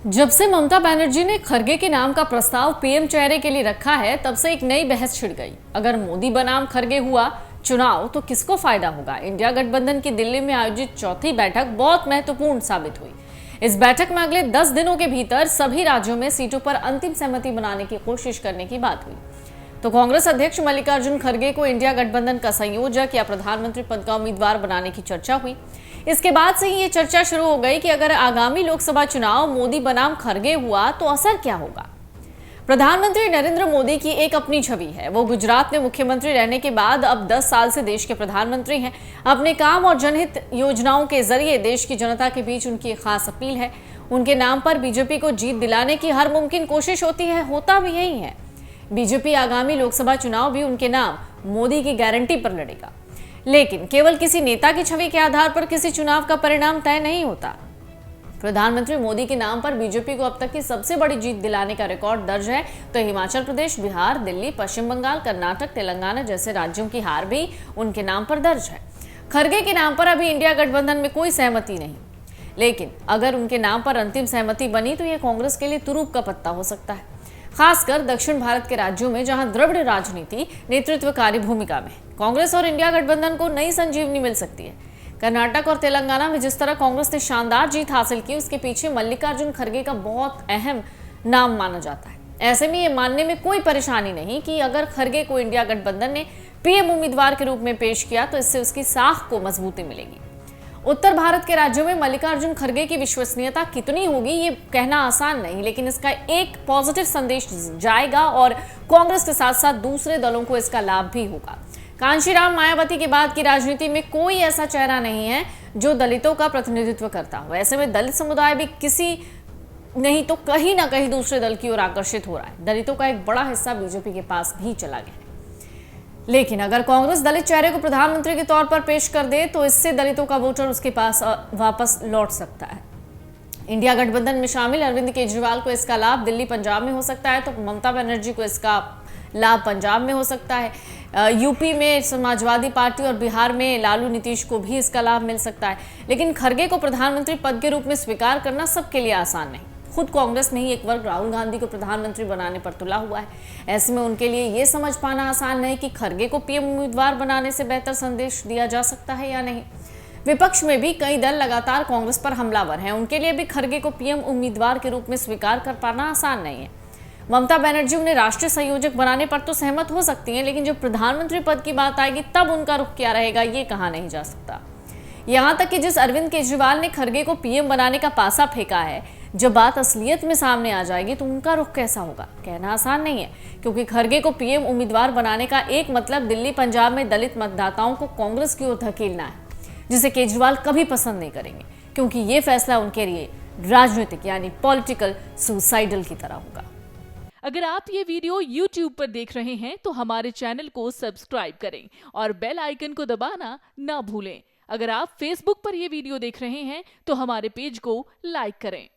जब से ममता बनर्जी ने खरगे के नाम का प्रस्ताव पीएम चेहरे के लिए रखा है, तब से एक नई बहस छिड़ गई। अगर मोदी बनाम खरगे हुआ चुनाव तो किसको फायदा होगा? इंडिया गठबंधन की दिल्ली में आयोजित चौथी बैठक बहुत महत्वपूर्ण साबित हुई। इस बैठक में अगले 10 दिनों के भीतर सभी राज्यों में सीटों पर अंतिम सहमति बनाने की कोशिश करने की बात हुई। तो कांग्रेस अध्यक्ष मल्लिकार्जुन खरगे को इंडिया गठबंधन का संयोजक या प्रधानमंत्री पद का उम्मीदवार बनाने की चर्चा हुई। इसके बाद से ही ये चर्चा शुरू हो गई कि अगर आगामी लोकसभा चुनाव मोदी बनाम खरगे हुआ तो असर क्या होगा। प्रधानमंत्री नरेंद्र मोदी की एक अपनी छवि है। वो गुजरात में मुख्यमंत्री रहने के बाद अब 10 साल से देश के प्रधानमंत्री हैं। अपने काम और जनहित योजनाओं के जरिए देश की जनता के बीच उनकी एक खास अपील है। उनके नाम पर बीजेपी को जीत दिलाने की हर मुमकिन कोशिश होती है, होता भी यही है। बीजेपी आगामी लोकसभा चुनाव भी उनके नाम मोदी की गारंटी पर लड़ेगा, लेकिन केवल किसी नेता की छवि के आधार पर किसी चुनाव का परिणाम तय नहीं होता। प्रधानमंत्री मोदी के नाम पर बीजेपी को अब तक की सबसे बड़ी जीत दिलाने का रिकॉर्ड दर्ज है, तो हिमाचल प्रदेश, बिहार, दिल्ली, पश्चिम बंगाल, कर्नाटक, तेलंगाना जैसे राज्यों की हार भी उनके नाम पर दर्ज है। खरगे के नाम पर अभी इंडिया गठबंधन में कोई सहमति नहीं, लेकिन अगर उनके नाम पर अंतिम सहमति बनी तो यह कांग्रेस के लिए तुरूप का पत्ता हो सकता है, खासकर दक्षिण भारत के राज्यों में जहां द्रविड़ राजनीति नेतृत्वकारी भूमिका में कांग्रेस और इंडिया गठबंधन को नई संजीवनी मिल सकती है। कर्नाटक और तेलंगाना में जिस तरह कांग्रेस ने शानदार जीत हासिल की, उसके पीछे मल्लिकार्जुन खरगे का बहुत अहम नाम माना जाता है। ऐसे में ये मानने में कोई परेशानी नहीं कि अगर खरगे को इंडिया गठबंधन ने पीएम उम्मीदवार के रूप में पेश किया तो इससे उसकी साख को मजबूती मिलेगी। उत्तर भारत के राज्यों में मल्लिकार्जुन खरगे की विश्वसनीयता कितनी होगी ये कहना आसान नहीं, लेकिन इसका एक पॉजिटिव संदेश जाएगा और कांग्रेस के साथ साथ दूसरे दलों को इसका लाभ भी होगा। कांशीराम मायावती के बाद की राजनीति में कोई ऐसा चेहरा नहीं है जो दलितों का प्रतिनिधित्व करता हो। ऐसे में दलित समुदाय भी किसी नहीं तो कहीं ना कहीं दूसरे दल की ओर आकर्षित हो रहा है। दलितों का एक बड़ा हिस्सा बीजेपी के पास भी चला गया है, लेकिन अगर कांग्रेस दलित चेहरे को प्रधानमंत्री के तौर पर पेश कर दे तो इससे दलितों का वोटर उसके पास वापस लौट सकता है। इंडिया गठबंधन में शामिल अरविंद केजरीवाल को इसका लाभ दिल्ली, पंजाब में हो सकता है, तो ममता बनर्जी को इसका लाभ पंजाब में हो सकता है। यूपी में समाजवादी पार्टी और बिहार में लालू नीतीश को भी इसका लाभ मिल सकता है। लेकिन खरगे को प्रधानमंत्री पद के रूप में स्वीकार करना सबके लिए आसान नहीं। खुद कांग्रेस नहीं, एक वर्ग राहुल गांधी को प्रधानमंत्री बनाने पर तुला हुआ है। ऐसे में उनके लिए ये समझ पाना आसान नहीं कि खरगे को पीएम उम्मीदवार बनाने से बेहतर संदेश दिया जा सकता है या नहीं। विपक्ष में भी कई दल लगातार कांग्रेस पर हमलावर हैं। उनके लिए भी खरगे को पीएम उम्मीदवार के रूप में स्वीकार कर पाना आसान नहीं है। ममता बनर्जी उन्हें राष्ट्रीय संयोजक बनाने पर तो सहमत हो सकती हैं, लेकिन जब प्रधानमंत्री पद की बात आएगी तब उनका रुख क्या रहेगा ये कहा नहीं जा सकता। यहाँ तक कि जिस अरविंद केजरीवाल ने खरगे को पीएम बनाने का पासा फेंका है, जब बात असलियत में सामने आ जाएगी तो उनका रुख कैसा होगा कहना आसान नहीं है, क्योंकि खरगे को पीएम उम्मीदवार बनाने का एक मतलब दिल्ली, पंजाब में दलित मतदाताओं को कांग्रेस की ओर धकेलना है, जिसे केजरीवाल कभी पसंद नहीं करेंगे, क्योंकि ये फैसला उनके लिए राजनीतिक यानी पॉलिटिकल सुसाइडल की तरह होगा। अगर आप ये वीडियो YouTube पर देख रहे हैं तो हमारे चैनल को सब्सक्राइब करें और बेल आइकन को दबाना ना भूलें। अगर आप Facebook पर ये वीडियो देख रहे हैं तो हमारे पेज को लाइक करें।